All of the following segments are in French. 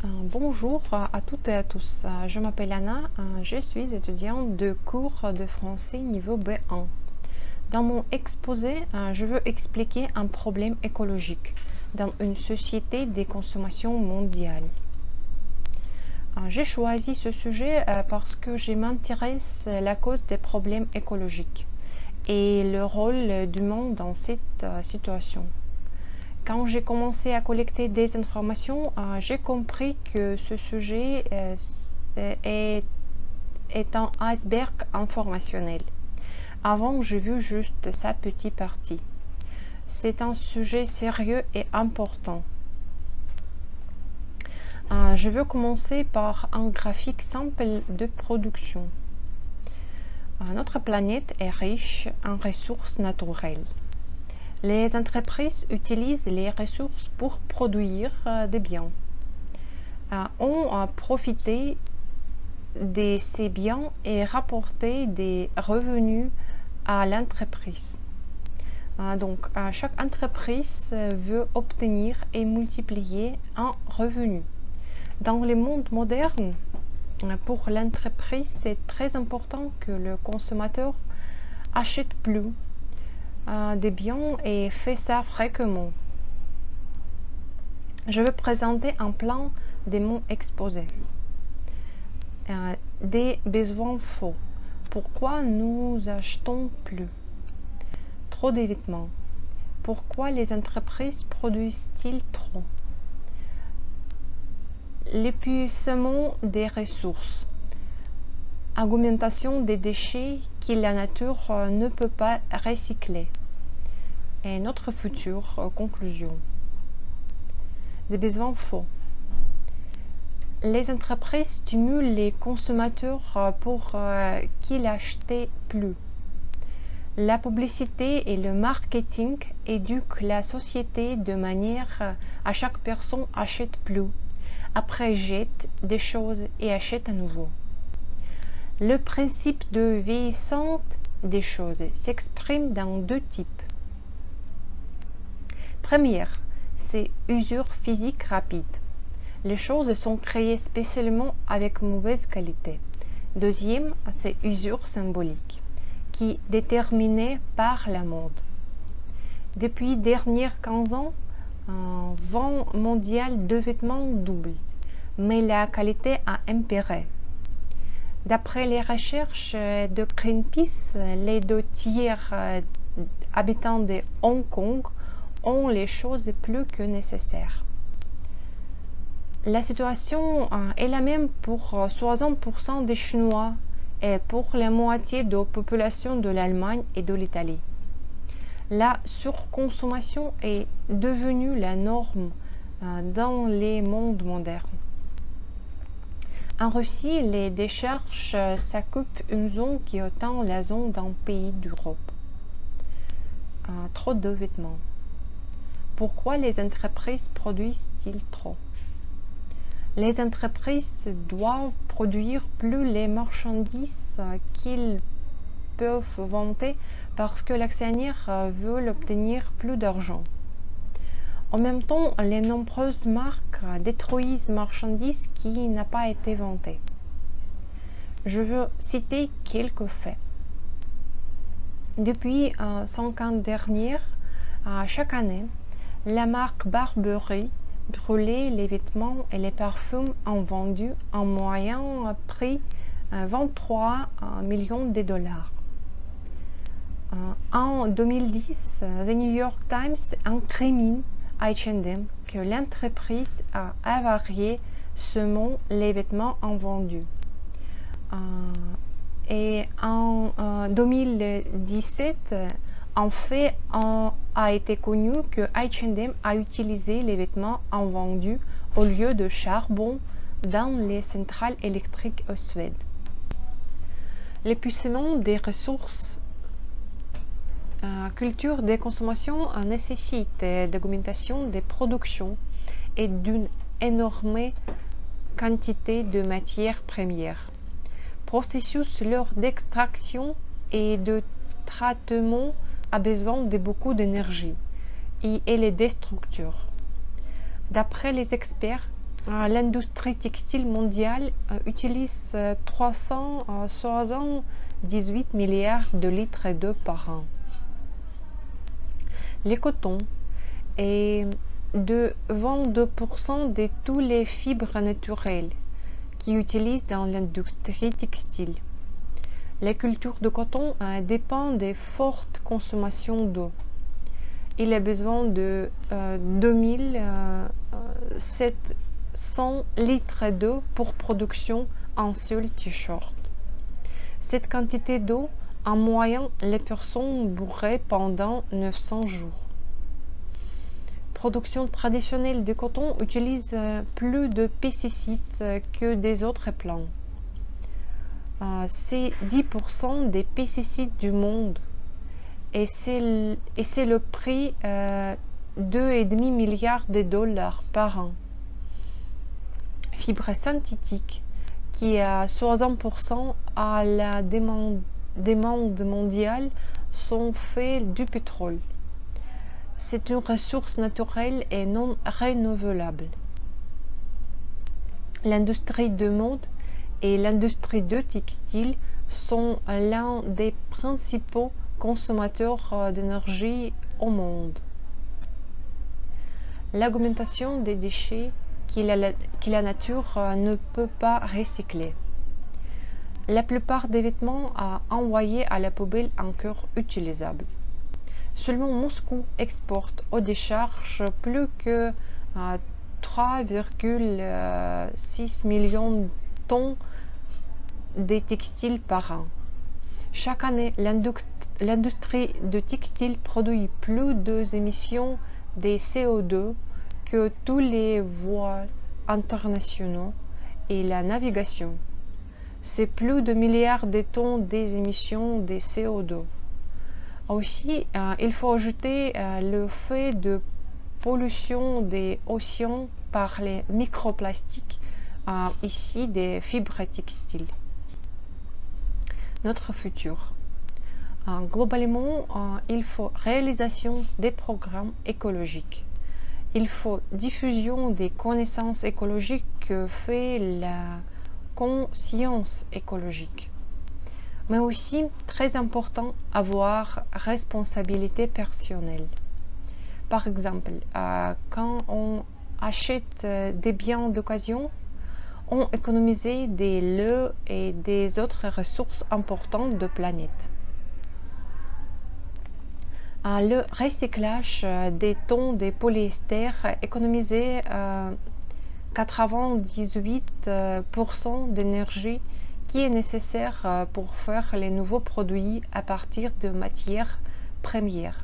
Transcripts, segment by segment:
Bonjour à toutes et à tous. Je m'appelle Anna, je suis étudiante de cours de français niveau B1. Dans mon exposé, je veux expliquer un problème écologique dans une société de consommation mondiale. J'ai choisi ce sujet parce que je m'intéresse à la cause des problèmes écologiques et le rôle du monde dans cette situation. Quand j'ai commencé à collecter des informations, j'ai compris que ce sujet est un iceberg informationnel. Avant, j'ai vu juste sa petite partie. C'est un sujet sérieux et important. Je veux commencer par un graphique simple de production. Notre planète est riche en ressources naturelles. Les entreprises utilisent les ressources pour produire des biens. On profité de ces biens et rapporter des revenus à l'entreprise. Donc, chaque entreprise veut obtenir et multiplier un revenu. Dans le monde moderne, pour l'entreprise, c'est très important que le consommateur achète plus des biens et fait ça fréquemment. Je vais présenter un plan de mon exposé. Des besoins faux. Pourquoi nous achetons plus? Trop de vêtements. Pourquoi les entreprises produisent-ils trop? L'épuisement des ressources. Augmentation des déchets que la nature ne peut pas recycler. Et notre future conclusion. Des besoins faux. Les entreprises stimulent les consommateurs pour qu'ils achètent plus. La publicité et le marketing éduquent la société de manière à chaque personne achète plus, après jette des choses et achète à nouveau. Le principe de vieillissante des choses s'exprime dans deux types. Première, c'est usure physique rapide. Les choses sont créées spécialement avec mauvaise qualité. Deuxième, c'est usure symbolique, qui est déterminée par la mode. Depuis les derniers 15 ans, un vent mondial de vêtements double, mais la qualité a empiré. D'après les recherches de Greenpeace, les 2 tiers habitants de Hong Kong ont les choses plus que nécessaires. La situation est la même pour 60% des Chinois et pour la moitié de la population de l'Allemagne et de l'Italie. La surconsommation est devenue la norme dans les mondes modernes. En Russie, les décharges s'occupent une zone qui atteint la zone d'un pays d'Europe. Trop de vêtements. Pourquoi les entreprises produisent-ils trop? Les entreprises doivent produire plus les marchandises qu'ils peuvent vendre parce que l'actionnaire veut obtenir plus d'argent. En même temps, les nombreuses marques détruisent marchandises qui n'ont pas été vantées. Je veux citer quelques faits. Depuis 5 ans derniers, chaque année, la marque Burberry brûlait les vêtements et les parfums ont vendu en moyen prix 23 millions de dollars. En 2010, The New York Times incrimine H&M que l'entreprise a avarié seulement les vêtements en vendus. Et en 2017, en fait, a été connu que H&M a utilisé les vêtements en vendus au lieu de charbon dans les centrales électriques en Suède. L'épuisement des ressources. Culture de consommation nécessite d'augmentation des productions et d'une énorme quantité de matières premières. Processus leur d'extraction et de traitement a besoin de beaucoup d'énergie et elle est destructeur. D'après les experts, L'industrie textile mondiale utilise 378 milliards de litres d'eau par an. Le coton est de 22% de toutes les fibres naturelles qui utilisent dans l'industrie textile. La culture de coton dépend des fortes consommations d'eau. Il a besoin de 2700 litres d'eau pour production un seul t-shirt. Cette quantité d'eau, en moyenne, les personnes bourraient pendant 900 jours. Production traditionnelle de coton utilise plus de pesticides que des autres plantes. C'est 10% des pesticides du monde et c'est le prix 2,5 milliards de dollars par an. Fibres synthétiques qui à 60% à la demande mondiale sont faits du pétrole. C'est une ressource naturelle et non renouvelable. L'industrie de mode et l'industrie de textile sont l'un des principaux consommateurs d'énergie au monde. L'augmentation des déchets que la nature ne peut pas recycler. La plupart des vêtements envoyés à la poubelle encore utilisables. Seulement Moscou exporte aux décharges plus que 3,6 millions de tonnes de textiles par an. Chaque année, l'industrie de textile produit plus d'émissions de CO2 que tous les vols internationaux et la navigation. C'est plus de milliards de tonnes d'émissions de CO2. Aussi, il faut ajouter le fait de pollution des océans par les microplastiques, ici des fibres textiles. Notre futur. Globalement, il faut réalisation des programmes écologiques. Il faut diffusion des connaissances écologiques que fait la conscience écologique. Mais aussi, très important, avoir responsabilité personnelle. Par exemple, quand on achète des biens d'occasion, on économise des l'eau et des autres ressources importantes de la planète. Le recyclage des tons de polyester économisait 98% d'énergie qui est nécessaire pour faire les nouveaux produits à partir de matières premières.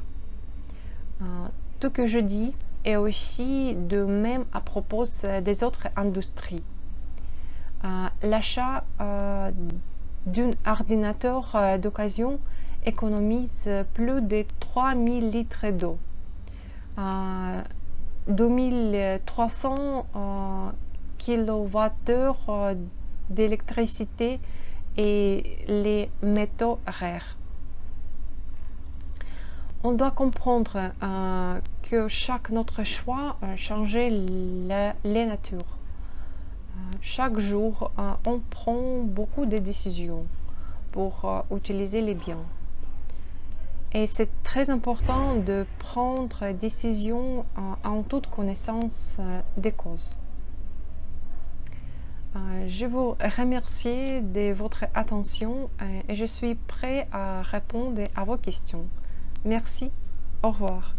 Tout ce que je dis est aussi de même à propos des autres industries. L'achat d'un ordinateur d'occasion économise plus de 3000 litres d'eau, 2300 kWh d'électricité et les métaux rares. On doit comprendre que chaque notre choix change la nature. Chaque jour, on prend beaucoup de décisions pour utiliser les biens. Et c'est très important de prendre des décisions en toute connaissance des causes. Je vous remercie de votre attention et je suis prêt à répondre à vos questions. Merci, au revoir.